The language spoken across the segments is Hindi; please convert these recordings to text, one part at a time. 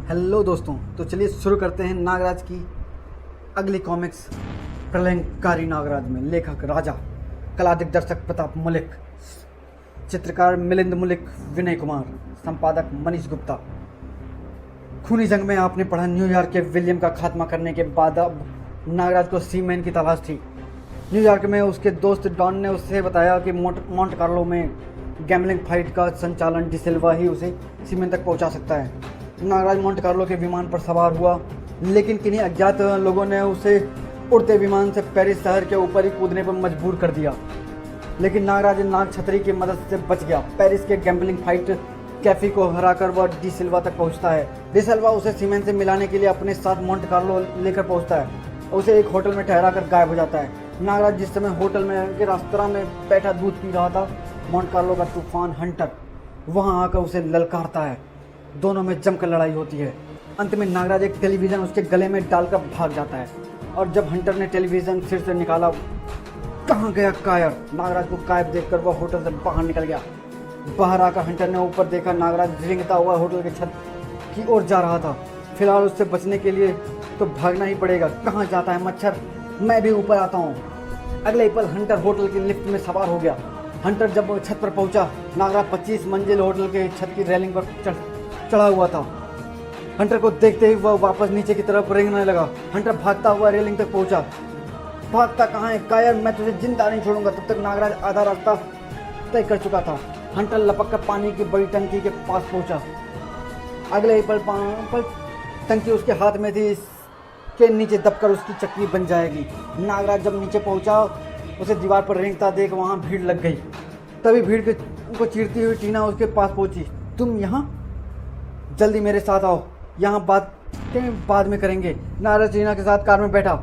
हेलो दोस्तों, तो चलिए शुरू करते हैं नागराज की अगली कॉमिक्स प्रलयंकारी नागराज में। लेखक राजा, कला दिग्दर्शक प्रताप मलिक, चित्रकार मिलिंद मलिक, विनय कुमार, संपादक मनीष गुप्ता। खूनी जंग में आपने पढ़ा न्यूयॉर्क के विलियम का खात्मा करने के बाद अब नागराज को सीमैन की तलाश थी। न्यूयॉर्क में उसके दोस्त डॉन ने उससे बताया कि मोंट कार्लो में गैम्बलिंग फाइट का संचालन डिसिल्वा ही उसे सीमैन तक पहुंचा सकता है। नागराज मोंट कार्लो के विमान पर सवार हुआ, लेकिन किन्हीं अज्ञात लोगों ने उसे उड़ते विमान से पेरिस शहर के ऊपर ही कूदने पर मजबूर कर दिया। लेकिन नागराज नाग छतरी की मदद से बच गया। पेरिस के गैम्बलिंग फाइट कैफी को हराकर वह डी सिल्वा तक पहुंचता है। डी सिल्वा उसे सीमैन से मिलाने के लिए अपने साथ मोंट कार्लो लेकर पहुंचता है। उसे एक होटल में ठहरा कर गायब हो जाता है। नागराज जिस समय होटल में के रेस्तरां में बैठा दूध पी रहा था, मोंट कार्लो का तूफान हंटर वहां आकर उसे ललकारता है। दोनों में जमकर लड़ाई होती है। अंत में नागराज एक टेलीविज़न उसके गले में डालकर भाग जाता है, और जब हंटर ने टेलीविज़न सिर से निकाला, कहाँ गया कायर। नागराज को गायब देखकर वह होटल से बाहर निकल गया। बाहर आकर हंटर ने ऊपर देखा, नागराज रेंगता हुआ होटल के छत की ओर जा रहा था। फिलहाल उससे बचने के लिए तो भागना ही पड़ेगा। कहाँ जाता है मच्छर, मैं भी ऊपर आता हूँ। अगले ही पल हंटर होटल की लिफ्ट में सवार हो गया। हंटर जब छत पर पहुंचा, नागराज 25 मंजिल होटल के छत की रेलिंग पर चढ़ा हुआ था। हंटर को देखते ही वह वापस नीचे की तरफ रेंगने लगा। हंटर भागता हुआ रेलिंग तक पहुंचा। भागता कहाँ है कायर, मैं तुझे जिंदा नहीं छोड़ूंगा। तब तक नागराज आधा रास्ता तय कर चुका था। हंटर लपक कर पानी की बड़ी टंकी के पास पहुंचा। अगले ही पल टंकी उसके हाथ में थी, इसके नीचे दबकर उसकी चक्री बन जाएगी। नागराज जब नीचे पहुंचा, उसे दीवार पर रेंगता देख वहां भीड़ लग गई। तभी भीड़ को चीरती हुई टीना उसके पास पहुंची। तुम यहाँ, जल्दी मेरे साथ आओ, यहाँ बातें बाद में करेंगे। नागराज टीना के साथ कार में बैठा।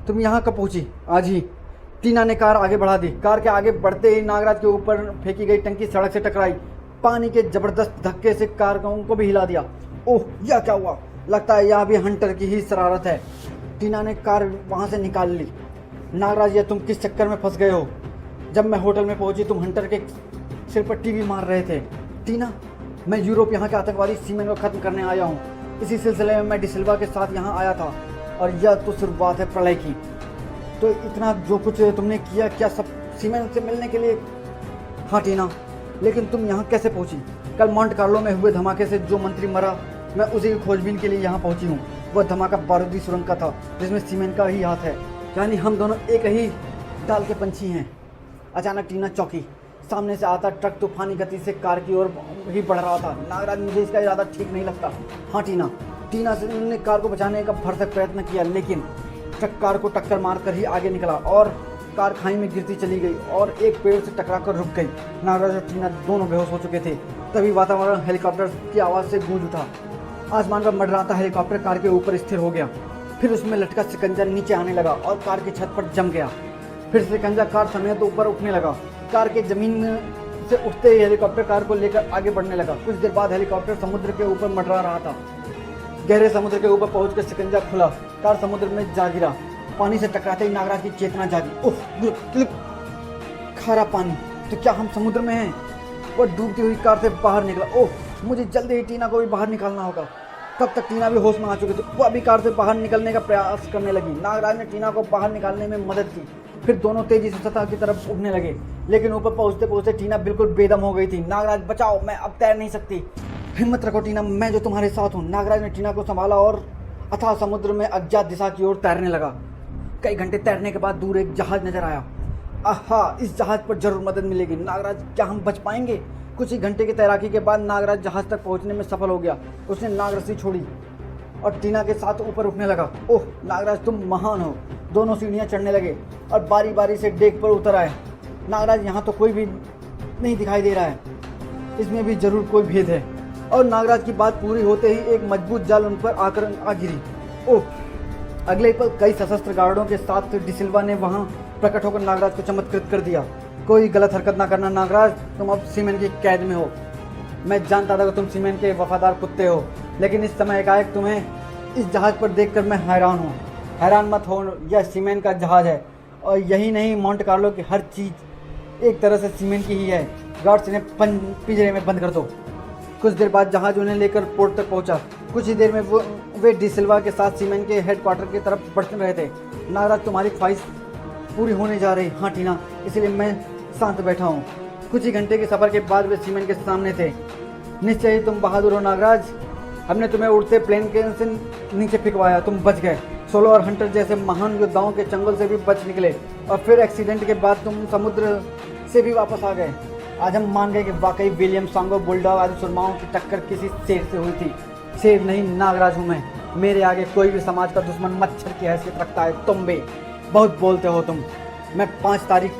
तुम यहाँ कब पहुंची? आज ही। टीना ने कार आगे बढ़ा दी। कार के आगे बढ़ते ही नागराज के ऊपर फेंकी गई टंकी सड़क से टकराई। पानी के जबरदस्त धक्के से कार को भी हिला दिया। ओह, यह क्या हुआ? लगता है यह भी हंटर की ही शरारत है। टीना ने कार वहाँ से निकाल ली। नागराज, यह तुम किस चक्कर में फंस गए हो? जब मैं होटल में पहुंची, तुम हंटर के सिर पर टीवी मार रहे थे। टीना, मैं यूरोप यहाँ के आतंकवादी सीमैन को खत्म करने आया हूँ। इसी सिलसिले में मैं डिसिल्वा के साथ यहाँ आया था, और यह तो शुरुआत है प्रलय की। तो इतना जो कुछ तुमने किया, क्या सब सीमैन से मिलने के लिए? हाँ टीना, लेकिन तुम यहाँ कैसे पहुँची? कल मोंट कार्लो में हुए धमाके से जो मंत्री मरा, मैं उसी की खोजबीन के लिए यहाँ पहुँची हूँ। वह धमाका बारूदी सुरंग का था, जिसमें सीमैन का ही हाथ है। यानी हम दोनों एक ही डाल के पंछी हैं। अचानक टीना चौंकी। सामने से आता ट्रक तूफानी गति से कार की ओर ही बढ़ रहा था। नागराज, मुझे इसका इरादा ठीक नहीं लगता। हाँ टीना ने कार को बचाने का भरसक प्रयत्न किया, लेकिन ट्रक कार को टक्कर मारकर ही आगे निकला और कार खाई में गिरती चली गई और एक पेड़ से टकराकर रुक गई। नागराज और टीना दोनों बेहोश हो चुके थे। तभी वातावरण हेलीकॉप्टर की आवाज़ से गूंज उठा। आसमान पर मंडराता हेलीकॉप्टर कार के ऊपर स्थिर हो गया। फिर उसमें लटका शिकंजा नीचे आने लगा और कार की छत पर जम गया। फिर शिकंजा कार समेत ऊपर उठने लगा। कार के जमीन से उठते ही हेलीकॉप्टर कार को लेकर आगे बढ़ने लगा। कुछ देर बाद हेलीकॉप्टर समुद्र के ऊपर मंडरा रहा था। गहरे समुद्र के ऊपर पहुंचकर शिकंजा खुला। कार समुद्र में जा गिरा। पानी से टकराते ही नागराज की चेतना जागी। उफ, खारा पानी, तो क्या हम समुद्र में हैं? वह डूबती हुई कार से बाहर निकला। ओह, मुझे जल्दी ही टीना को भी बाहर निकालना होगा। तब तक टीना भी होश में आ चुकी थी। वह भी कार से बाहर निकलने का प्रयास करने लगी। नागराज ने टीना को बाहर निकालने में मदद की। फिर दोनों तेजी से सतह की तरफ उठने लगे, लेकिन ऊपर पहुंचते पहुंचते टीना बिल्कुल बेदम हो गई थी। नागराज, बचाओ, मैं अब तैर नहीं सकती। हिम्मत रखो टीना, मैं जो तुम्हारे साथ हूँ। नागराज ने टीना को संभाला और अथाह समुद्र में अज्ञात दिशा की ओर तैरने लगा। कई घंटे तैरने के बाद दूर एक जहाज नजर आया। आहा, इस जहाज पर जरूर मदद मिलेगी। नागराज, क्या हम बच पाएंगे? कुछ ही घंटे की तैराकी के बाद नागराज जहाज तक पहुंचने में सफल हो गया। उसने नागरस्सी छोड़ी और टीना के साथ ऊपर उठने लगा। ओह नागराज, तुम महान हो। दोनों सीढ़ियाँ चढ़ने लगे और बारी बारी से डेक पर उतर आए। नागराज, यहाँ तो कोई भी नहीं दिखाई दे रहा है, इसमें भी जरूर कोई भेद है। और नागराज की बात पूरी होते ही एक मजबूत जाल उन पर आकर आ गिरी। ओह, अगले पल कई सशस्त्र गार्डों के साथ डिसिल्वा ने वहां प्रकट होकर नागराज को चमत्कृत कर दिया। कोई गलत हरकत ना करना नागराज, तुम अब सीमैन की कैद में हो। मैं जानता था कि तुम सीमैन के वफादार कुत्ते हो, लेकिन इस समय एकाएक तुम्हें इस जहाज पर देखकर मैं हैरान हूँ। हैरान मत हो, यह सीमैन का जहाज है, और यही नहीं, मोंट कार्लो की हर चीज़ एक तरह से सीमैन की ही है। गार्ड्स इन्हें पिंजरे में बंद कर दो। कुछ देर बाद जहाज उन्हें लेकर पोर्ट तक पहुंचा। कुछ ही देर में वे डी सिल्वा के साथ सीमेन के हेडक्वार्टर की तरफ बढ़ रहे थे। नागराज, तुम्हारी ख्वाहिश पूरी होने जा रही। हाँ टीना, इसलिए मैं शांत बैठा हूँ। कुछ ही घंटे के सफ़र के बाद वे सीमेन के सामने थे। निश्चय ही तुम बहादुर हो नागराज। हमने तुम्हें उड़ते प्लेन के से नीचे फेंकवाया, तुम बच गए। सोलो और हंटर जैसे महान योद्धाओं के चंगुल से भी बच निकले और फिर एक्सीडेंट के बाद तुम समुद्र से भी वापस आ गए। आज हम मान गए कि वाकई विलियम सांगो, बुलडॉग आदि सुरमाओं की टक्कर किसी शेर से हुई थी। शेर नहीं, नागराज हूँ मैं। मेरे आगे कोई भी समाज का दुश्मन मच्छर की हैसियत रखता है। तुम भी बहुत बोलते हो तुम। मैं 5 तारीख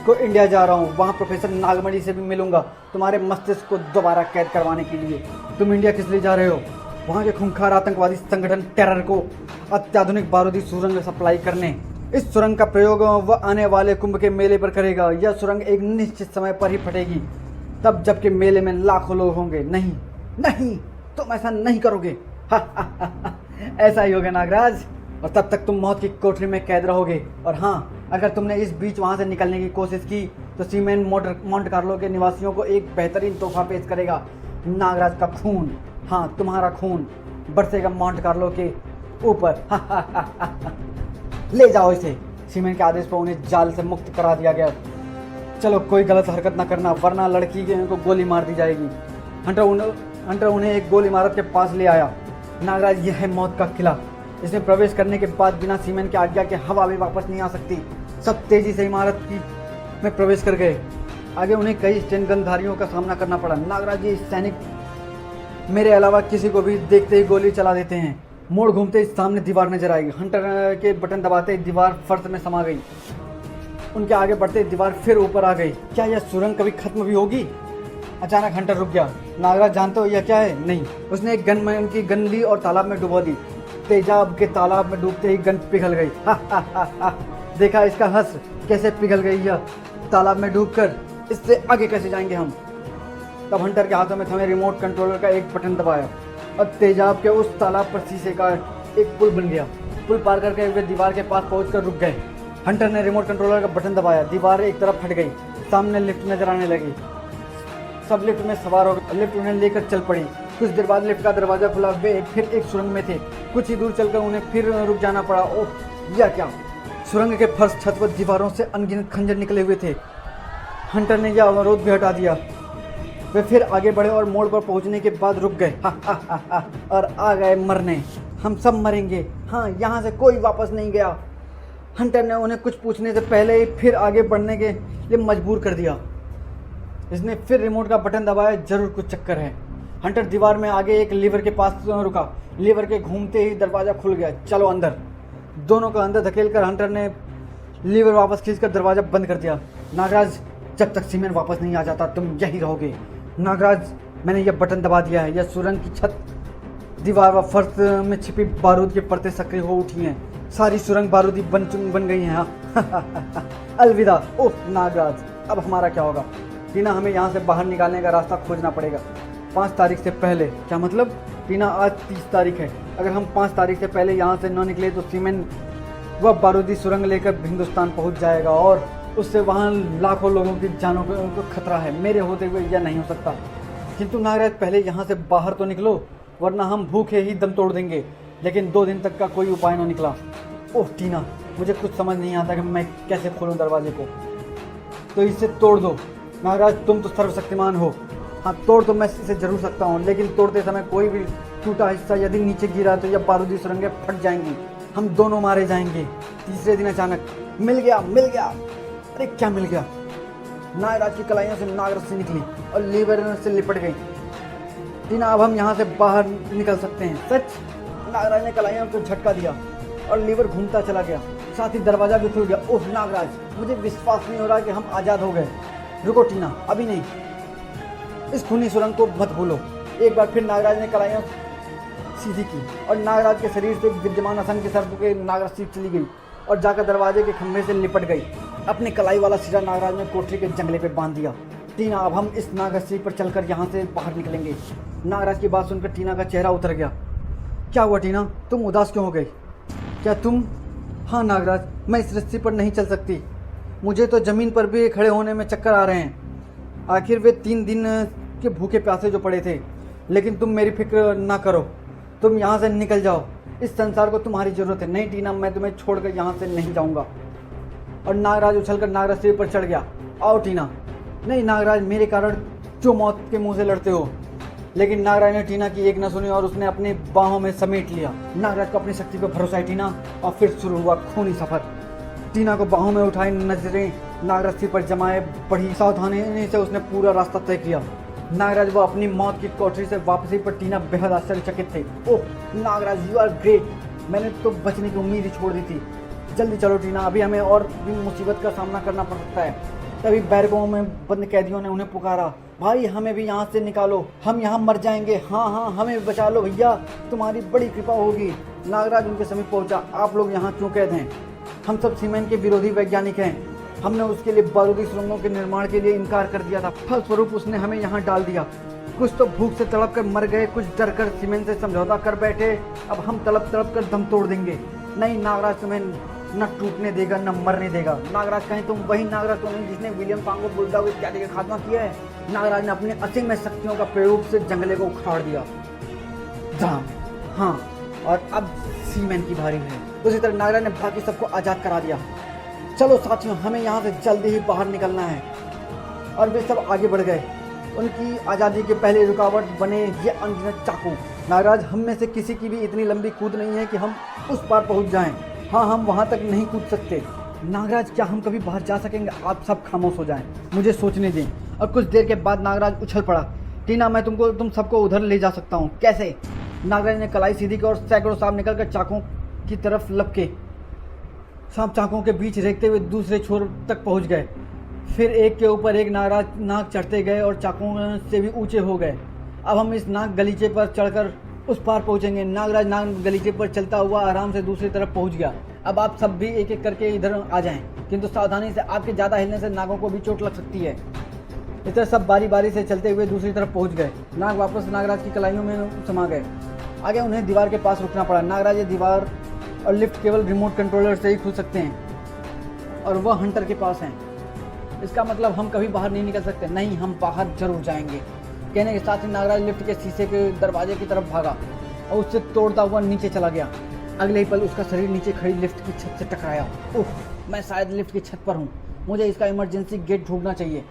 को इंडिया जा रहा हूँ। वहाँ प्रोफेसर नागमणि से भी मिलूंगा तुम्हारे मस्तिष्क को दोबारा कैद करवाने के लिए। तुम इंडिया किस लिए जा रहे हो? वहाँ के खूंखार आतंकवादी संगठन टेरर को अत्याधुनिक बारूदी सुरंग सप्लाई करने। इस सुरंग का प्रयोग वह आने वाले कुंभ के मेले पर करेगा। यह सुरंग एक निश्चित समय पर ही फटेगी, तब जबकि मेले में लाखों लोग होंगे। नहीं नहीं, तुम ऐसा नहीं करोगे। ऐसा ही होगा नागराज, और तब तक तुम मौत की कोठरी में कैद रहोगे। और हाँ, अगर तुमने इस बीच वहाँ से निकलने की कोशिश की तो सीमेन मोंट कार्लो के निवासियों को एक बेहतरीन तोहफा पेश करेगा। नागराज का खून, हाँ तुम्हारा खून बरसेगा मोंट कार्लो के ऊपर। ले जाओ इसे। सीमेन के आदेश पर उन्हें जाल से मुक्त करा दिया गया। चलो, कोई गलत हरकत न करना, वरना लड़की को गोली मार दी जाएगी। हंटर उन्हें एक गोल इमारत के पास ले आया। नागराज, यह है मौत का किला। इसमें प्रवेश करने के बाद बिना सीमेन की आज्ञा के हवा भी वापस नहीं आ सकती। सब तेजी से इमारत में प्रवेश कर गए। आगे उन्हें कई स्टेन गनधारियों का सामना करना पड़ा। नागराज जी सैनिक मेरे अलावा किसी को भी देखते ही गोली चला देते हैं। मोड़ घूमते ही सामने दीवार नजर आएगी। हंटर के बटन दबाते ही दीवार फर्श में समा गई। उनके आगे बढ़ते ही दीवार फिर ऊपर आ गई। क्या यह सुरंग कभी खत्म भी होगी? अचानक हंटर रुक गया। नागराज, जानते हो यह क्या है? नहीं। उसने एक गन की गन ली और तालाब में डुबो दी। तेजाब के तालाब में डूबते ही गन पिघल गई। देखा इसका हंस कैसे पिघल गई यह तालाब में डूबकर। इससे आगे कैसे जाएंगे हम? तब हंटर के हाथों में थमे रिमोट कंट्रोलर का एक बटन दबाया और तेजाब के उस तालाब पर शीशे का एक पुल बन गया। पुल पार करके वे दीवार के पास पहुंचकर रुक गए। हंटर ने रिमोट कंट्रोलर का बटन दबाया। दीवार एक तरफ फट गई। सामने लिफ्ट नजर आने लगी। सब लिफ्ट में सवार हो गए। लिफ्ट उन्हें लेकर चल पड़ी। कुछ देर बाद लिफ्ट का दरवाजा खुला। वे फिर एक सुरंग में थे। कुछ ही दूर चलकर उन्हें फिर रुक जाना पड़ा। ओह, यह क्या! सुरंग के फर्श, छत व दीवारों से अनगिनत खंजर निकले हुए थे। हंटर ने यह अवरोध भी हटा दिया। वे फिर आगे बढ़े और मोड़ पर पहुंचने के बाद रुक गए। और आ गए मरने। हम सब मरेंगे। हाँ, यहाँ से कोई वापस नहीं गया। हंटर ने उन्हें कुछ पूछने से पहले ही फिर आगे बढ़ने के लिए मजबूर कर दिया। इसने फिर रिमोट का बटन दबाया। जरूर कुछ चक्कर है। हंटर दीवार में आगे एक लीवर के पास रुका। लीवर के घूमते ही दरवाजा खुल गया। चलो अंदर। दोनों को अंदर धकेलकर हंटर ने लीवर वापस खींचकर दरवाजा बंद कर दिया। नागराज, जब तक सीमेन वापस नहीं आ जाता तुम यहीं रहोगे। नागराज, मैंने यह बटन दबा दिया है। यह सुरंग की छत, दीवार व फर्श में छिपी बारूद की परतें सक्रिय हो उठी हैं। सारी सुरंग बारूदी बन गई हैं। अलविदा। ओह नागराज, अब हमारा क्या होगा? टीना, हमें यहाँ से बाहर निकालने का रास्ता खोजना पड़ेगा 5 तारीख से पहले। क्या मतलब? टीना, आज 30 तारीख है। अगर हम 5 तारीख से पहले यहाँ से न निकले तो सीमेन वह बारूदी सुरंग लेकर हिंदुस्तान पहुँच जाएगा और उससे वहाँ लाखों लोगों की जानों को खतरा है। मेरे होते हुए यह नहीं हो सकता। किंतु नागराज, पहले यहाँ से बाहर तो निकलो, वरना हम भूखे ही दम तोड़ देंगे। लेकिन 2 दिन तक का कोई उपाय न निकला। ओह टीना, मुझे कुछ समझ नहीं आता कि मैं कैसे खोलूँ दरवाजे को। तो इसे तोड़ दो। नागराज, तुम तो सर्वशक्तिमान हो। हाँ, तोड़ तो मैं इसे जरूर सकता हूँ, लेकिन तोड़ते समय कोई भी टूटा हिस्सा यदि नीचे गिरा तो यह बारूदी सुरंगें फट जाएंगी। हम दोनों मारे जाएंगे। तीसरे दिन अचानक मिल गया। अरे क्या मिल गया? नागराज की कलाइयों से नागरस्सी निकली और लीवर से लिपट गई। टीना, अब हम यहाँ से बाहर निकल सकते हैं। सच? नागराज ने कलाइयों को झटका दिया और लीवर घूमता चला गया। साथ ही दरवाजा भी खुल गया। ओह नागराज, मुझे विश्वास नहीं हो रहा कि हम आज़ाद हो गए। रुको टीना, अभी नहीं। इस खूनी सुरंग को मत भूलो। एक बार फिर नागराज ने कलाइयाँ सीधी की और नागराज के शरीर से विद्यमान असंख्य सर्प के नागरस्सी चली गई और जाकर दरवाजे के खंभे से लिपट गई। अपने कलाई वाला सिरा नागराज ने कोठरी के जंगले पे बांध दिया। टीना, अब हम इस नागरस्सी पर चलकर यहाँ से बाहर निकलेंगे। नागराज की बात सुनकर टीना का चेहरा उतर गया। क्या हुआ टीना, तुम उदास क्यों हो गई? क्या तुम? हाँ नागराज, मैं इस रस्सी पर नहीं चल सकती। मुझे तो ज़मीन पर भी खड़े होने में चक्कर आ रहे हैं। आखिर वे 3 दिन के भूखे प्यासे जो पड़े थे, लेकिन तुम मेरी फिक्र ना करो, तुम यहाँ से निकल जाओ, इस संसार को तुम्हारी ज़रूरत है। नहीं टीना, मैं तुम्हें छोड़कर यहाँ से नहीं जाऊँगा। और नागराज उछलकर नागराज सिर पर चढ़ गया। आओ टीना। नहीं नागराज, मेरे कारण जो मौत के मुंह से लड़ते हो। लेकिन नागराज ने टीना की एक न सुनी और उसने अपनी बाहों में समेट लिया। नागराज को अपनी शक्ति पर भरोसा है टीना, और फिर शुरू हुआ खूनी सफर। टीना को बाहों में उठाई, नजरें नागराज सिर पर जमाए, बड़ी सावधानी से उसने पूरा रास्ता तय किया। नागराज वो अपनी मौत की कोठरी से वापसी पर टीना बेहद आश्चर्यचकित थे। ओह नागराज, यू आर ग्रेट, मैंने तो बचने की उम्मीद ही छोड़ दी थी। जल्दी चलो टीना, अभी हमें और भी मुसीबत का सामना करना पड़ सकता है। तभी बैरकों में बंद कैदियों ने उन्हें पुकारा, भाई हमें भी यहाँ से निकालो, हम यहाँ मर जाएंगे। हाँ हाँ, हमें भी बचा लो भैया, तुम्हारी बड़ी कृपा होगी। नागराज उनके समीप पहुँचा। आप लोग यहाँ क्यों कैद हैं? हम सब सीमेंट के विरोधी वैज्ञानिक हैं। हमने उसके लिए बारूदी सुरंगों के निर्माण के लिए इनकार कर दिया था, फलस्वरूप उसने हमें यहाँ डाल दिया। कुछ तो भूख से तड़प कर मर गए, कुछ डर कर सीमेंट से समझौता कर बैठे। अब हम तड़प तड़प कर दम तोड़ देंगे। नहीं नागराज, तुम्हें न टूटने देगा न मरने देगा। नागराज, कहीं तुम वही नागराज तो नहीं जिसने विलियम कांगो बुलडॉग इत्यादि का खात्मा किया है? नागराज ने अपने असीम शक्तियों का प्रयोग से जंगले को उखाड़ दिया। हाँ, और अब सीमेंट की बारी है। उसी तरह नागराज ने बाकी सबको आज़ाद करा दिया। चलो साथियों, हमें यहाँ से जल्दी ही बाहर निकलना है। और वे सब आगे बढ़ गए। उनकी आज़ादी के पहले रुकावट बने ये अनगिनत चाकू। नागराज, हम में से किसी की भी इतनी लंबी कूद नहीं है कि हम उस पार पहुँच जाएं। हाँ, हम वहाँ तक नहीं कूद सकते। नागराज, क्या हम कभी बाहर जा सकेंगे? आप सब खामोश हो जाएं, मुझे सोचने दें। और कुछ देर के बाद नागराज उछल पड़ा। टीना, मैं तुम सबको उधर ले जा सकता हूँ। कैसे? नागराज ने कलाई सीधी की और सैकड़ों सांप निकलकर चाकुओं की तरफ लपके। सांप चाकुओं के बीच रेंगते हुए दूसरे छोर तक पहुंच गए। फिर एक के ऊपर एक नागराज नाक चढ़ते गए और चाकुओं से भी ऊंचे हो गए। अब हम इस नाग गलीचे पर चढ़कर उस पार पहुंचेंगे। नागराज नाग गलीचे पर चलता हुआ आराम से दूसरी तरफ पहुंच गया। अब आप सब भी एक एक करके इधर आ जाएं, किंतु सावधानी से, आपके ज़्यादा हिलने से नागों को भी चोट लग सकती है। इस तरह सब बारी बारी से चलते हुए दूसरी तरफ पहुंच गए। नाग वापस नागराज की कलाइयों में समा गए। आगे उन्हें दीवार के पास रुकना पड़ा। नागराज, ये दीवार और लिफ्ट केवल रिमोट कंट्रोलर से ही खुल सकते हैं, और वह हंटर के पास हैं। इसका मतलब हम कभी बाहर नहीं निकल सकते। नहीं, हम बाहर जरूर जाएंगे। कहने के साथ ही नागराज लिफ्ट के शीशे के दरवाजे की तरफ भागा और उससे तोड़ता हुआ नीचे चला गया। अगले ही पल उसका शरीर नीचे खड़ी लिफ्ट की छत से टकराया। उफ, मैं शायद लिफ्ट की छत पर हूँ। मुझे इसका इमरजेंसी गेट ढूंढना चाहिए।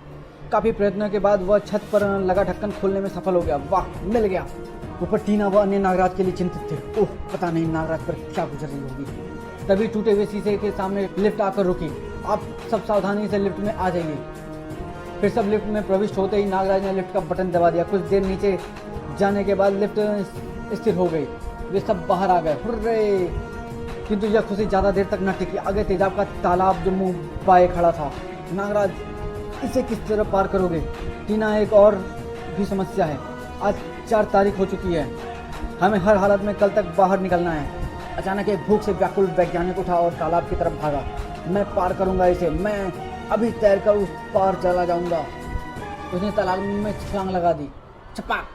काफ़ी प्रयत्नों के बाद वह छत पर लगा ढक्कन खोलने में सफल हो गया। वाह, मिल गया। ऊपर टीना व अन्य नागराज के लिए चिंतित थे। ओह, पता नहीं नागराज पर क्या गुजर रही होगी। तभी टूटे हुए शीशे के सामने लिफ्ट आकर रुकी। आप सब सावधानी से लिफ्ट में आ जाइए। फिर सब लिफ्ट में प्रविष्ट होते ही नागराज ने लिफ्ट का बटन दबा दिया। कुछ देर नीचे जाने के बाद लिफ्ट स्थिर हो गई। वे सब बाहर आ गए। हुर्रे! किंतु यह खुशी ज़्यादा देर तक न टिकी। आगे तेजाब का तालाब जो मुंह बाए खड़ा था। नागराज, इसे किस तरह पार करोगे? टीना, एक और भी समस्या है। आज 4 तारीख हो चुकी है। हमें हर हालत में कल तक बाहर निकलना है। अचानक एक भूख से व्याकुल वैज्ञानिक उठा और तालाब की तरफ भागा। मैं पार करूंगा इसे, मैं अभी तैरकर उस पार चला जाऊंगा। उसने तालाब में छलांग लगा दी। छपाक!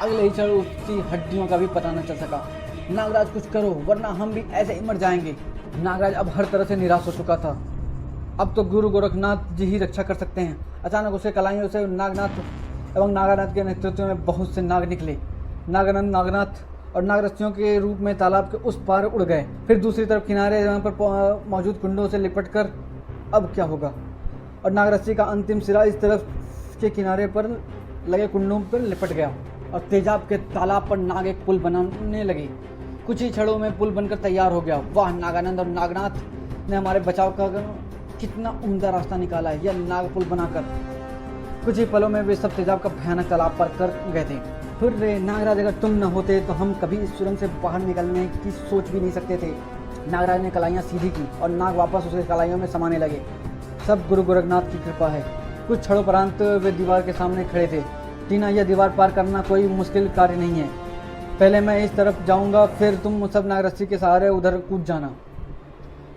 अगले ही क्षण उसकी हड्डियों का भी पता न चल सका। नागराज, कुछ करो वरना हम भी ऐसे ही मर जाएंगे। नागराज अब हर तरह से निराश हो चुका था। अब तो गुरु गोरखनाथ जी ही रक्षा कर सकते हैं। अचानक उसके कलाइयों से नागनाथ एवं नागानाथ के नेतृत्व में बहुत से नाग निकले। नागानंद, नागनाथ और नागरस्सियों के रूप में तालाब के उस पार उड़ गए। फिर दूसरी तरफ किनारे यहाँ पर मौजूद कुंडों से लिपटकर अब क्या होगा। और नागरस्सी का अंतिम सिरा इस तरफ के किनारे पर लगे कुंडों पर लिपट गया और तेजाब के तालाब पर नाग एक पुल बनाने लगे। कुछ ही क्षणों में पुल बनकर तैयार हो गया। वाह, नागानंद और नागनाथ ने हमारे बचाव का कितना उम्दा रास्ता निकाला है, यह नाग पुल बनाकर। कुछ ही पलों में वे सब तेजाब का भयानक तालाब पार कर गए थे। फिर रे नागराज, अगर तुम न होते तो हम कभी इस सुरंग से बाहर निकलने की सोच भी नहीं सकते थे। नागराज ने कलाइयाँ सीधी की और नाग वापस उसके कलाइयों में समाने लगे। सब गुरु गोरखनाथ की कृपा है। कुछ क्षणों उपरांत वे दीवार के सामने खड़े थे। टीना, यह दीवार पार करना कोई मुश्किल कार्य नहीं है। पहले मैं इस तरफ जाऊंगा, फिर तुम सब नागरस्सी के सहारे उधर कूद जाना।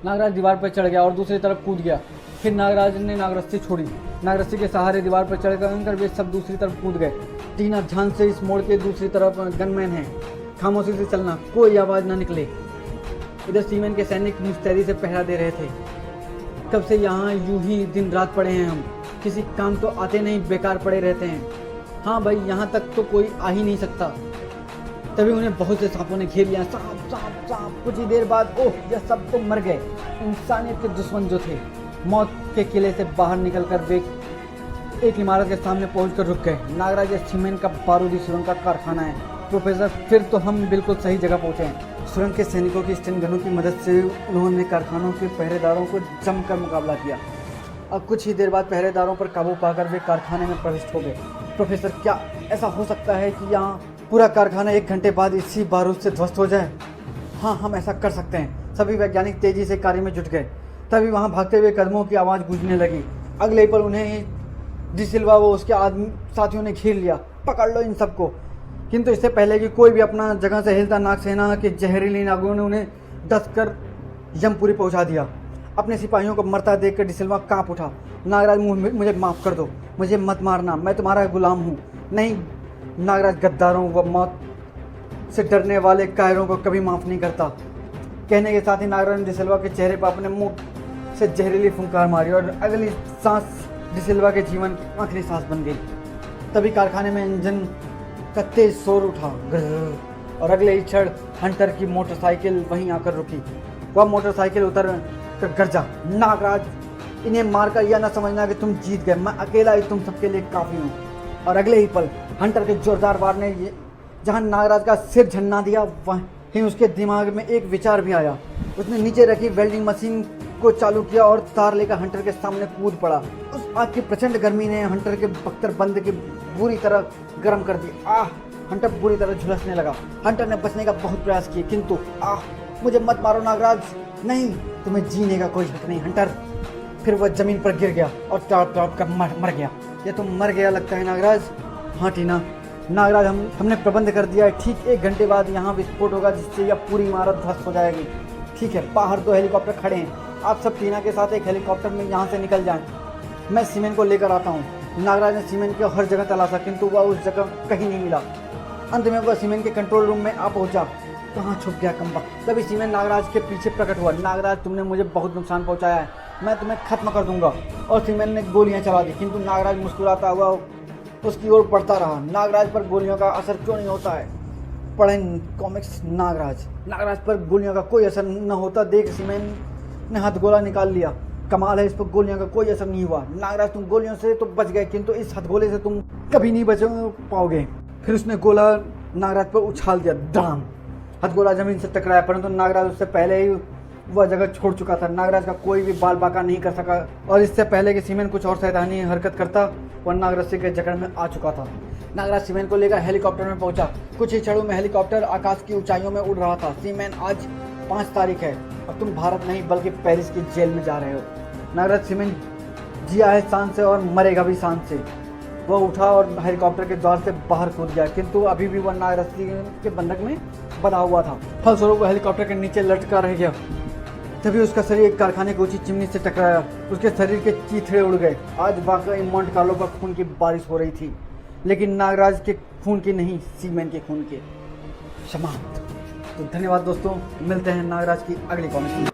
नागराज दीवार पर चढ़ गया और दूसरी तरफ कूद गया। फिर नागराज ने नागरस्सी छोड़ी। नागरस्सी के सहारे दीवार पर चढ़कर वे सब दूसरी तरफ कूद गए। टीना, ध्यान से, इस मोड़ के दूसरी तरफ गनमैन है, खामोशी से चलना, कोई आवाज़ न निकले। इधर सीमेंट के सैनिक मुस्तैदी से पहरा दे रहे थे। कब से यहाँ यूं ही दिन रात पड़े हैं हम, किसी काम तो आते नहीं, बेकार पड़े रहते हैं। हाँ भाई, यहाँ तक तो कोई आ ही नहीं सकता। तभी उन्हें बहुत से सांपों ने घेर लिया। सांप सांप सांप। कुछ ही देर बाद ओह, यह सब तो मर गए। इंसानियत के दुश्मन जो थे, मौत के किले से बाहर निकलकर वे एक इमारत के सामने पहुंचकर रुक गए। नागराज, यह सीमेंट का बारूदी सुरंग का कारखाना है। प्रोफेसर, फिर तो हम बिल्कुल सही जगह पहुंचे हैं। सुरंग के सैनिकों की स्टेन गनों की मदद से उन्होंने कारखानों के पहरेदारों को जमकर मुकाबला किया। अब कुछ ही देर बाद पहरेदारों पर काबू पाकर वे कारखाने में प्रविष्ट हो गए। प्रोफेसर, क्या ऐसा हो सकता है कि यहाँ पूरा कारखाना 1 घंटे बाद इसी बारूद से ध्वस्त हो जाए? हाँ, हम ऐसा कर सकते हैं। सभी वैज्ञानिक तेजी से कार्य में जुट गए। तभी वहाँ भागते हुए कदमों की आवाज़ गूंजने लगी। अगले पल उन्हें डी सिल्वा व उसके आदमी साथियों ने घेर लिया। पकड़ लो इन सबको। किंतु इससे पहले कि कोई भी अपना जगह से हिलता, नागसेना के जहरीली नागों ने उन्हें डसकर यमपुरी पहुंचा दिया। अपने सिपाहियों को मरता देखकर डी सिल्वा कांप उठा। नागराज, मुझे माफ़ कर दो, मुझे मत मारना, मैं तुम्हारा गुलाम हूँ। नहीं नागराज, गद्दारों व मौत से डरने वाले कायरों को कभी माफ़ नहीं करता। कहने के साथ ही नागराज ने डी सिल्वा के चेहरे पर अपने मुंह से जहरीली फुंकार मारी और अगली सांस डी सिल्वा के जीवन की आखिरी सांस बन गई। तभी कारखाने में इंजन का तेज शोर उठा और अगले ही क्षण हंटर की मोटरसाइकिल वहीं आकर रुकी। वह मोटरसाइकिल उतर कर गरजा, नागराज, इन्हें मारकर यह न समझना कि तुम जीत गए। मैं अकेला ही तुम सबके लिए काफ़ी हूँ। और अगले ही पल हंटर के जोरदार वार ने जहाँ नागराज का सिर झन्ना दिया, वहीं उसके दिमाग में एक विचार भी आया। उसने नीचे रखी वेल्डिंग मशीन को चालू किया और तार लेकर हंटर के सामने कूद पड़ा। उस आग की प्रचंड गर्मी ने हंटर के बख्तर बंद के बुरी तरह गर्म कर दिया। हंटर बुरी तरह झुलसने लगा। हंटर ने बचने का बहुत प्रयास किया, किंतु मुझे मत मारो नागराज, नहीं, तुम्हें जीने का कोई हक नहीं हंटर। फिर वह जमीन पर गिर गया और तड़प तड़प कर मर गया। ये तो मर गया लगता है नागराज। हाँ टीना, नागराज, हमने प्रबंध कर दिया है। ठीक 1 घंटे बाद यहाँ विस्फोट होगा, जिससे यह पूरी इमारत ध्वस्त हो जाएगी। ठीक है, बाहर 2 हेलीकॉप्टर खड़े हैं। आप सब टीना के साथ एक हेलीकॉप्टर में यहाँ से निकल जाएं। मैं सीमेंट को लेकर आता हूँ। नागराज ने सीमेंट को हर जगह तलाशा, किंतु वह उस जगह कहीं नहीं मिला। अंत में वह सीमेंट के कंट्रोल रूम में आ पहुंचा। कहाँ छुप गया कमबख्त। तभी सीमेंट नागराज के पीछे प्रकट हुआ। नागराज, तुमने मुझे बहुत नुकसान पहुंचाया है, मैं तुम्हें खत्म कर दूंगा। और सीमेंट ने गोलियां चला दी, किंतु नागराज मुस्कुराता हुआ उसकी ओर बढ़ता रहा। नागराज पर गोलियों का असर क्यों नहीं होता है? पढ़ें कॉमिक्स। नागराज पर गोलियों का कोई असर न होता देख सीमेंट ने हथगोला निकाल लिया। कमाल है, इस पर गोलियों का कोई असर नहीं हुआ। नागराज, तुम गोलियों से तो बच गए, किंतु इस हथगोले से तुम कभी नहीं बच पाओगे। फिर उसने गोला नागराज पर उछाल दिया। दाम! हथगोला जमीन से टकराया, परंतु नागराज उससे पहले ही वह जगह छोड़ चुका था। नागराज का कोई भी बाल बाका नहीं कर सका, और इससे पहले कि सीमेंट कुछ और शैतानी हरकत करता, वह नागराज के जकड़ में आ चुका था। नागराज सीमेंट को लेकर हेलीकॉप्टर में पहुंचा। कुछ ही क्षणों में हेलीकॉप्टर आकाश की ऊंचाइयों में उड़ रहा था। सीमेंट, आज 5 तारीख है और तुम भारत नहीं बल्कि पेरिस की जेल में जा रहे हो। नागराज, सीमेंट जिया है शान से और मरेगा भी शान से। वह उठा और हेलीकॉप्टर के द्वार से बाहर कूद गया, किंतु अभी भी वह नागराज के बंधक में बंधा हुआ था। फलस्वरूप वह हेलीकॉप्टर के नीचे लटका रह गया। तभी उसका शरीर एक कारखाने की ऊंची चिमनी से टकराया। उसके शरीर के चीथड़े उड़ गए। आज वाकई मोंट कार्लो पर खून की बारिश हो रही थी, लेकिन नागराज के खून की नहीं, सीमेंट के खून के। समाप्त। तो धन्यवाद दोस्तों, मिलते हैं नागराज की अगली कॉमिक में।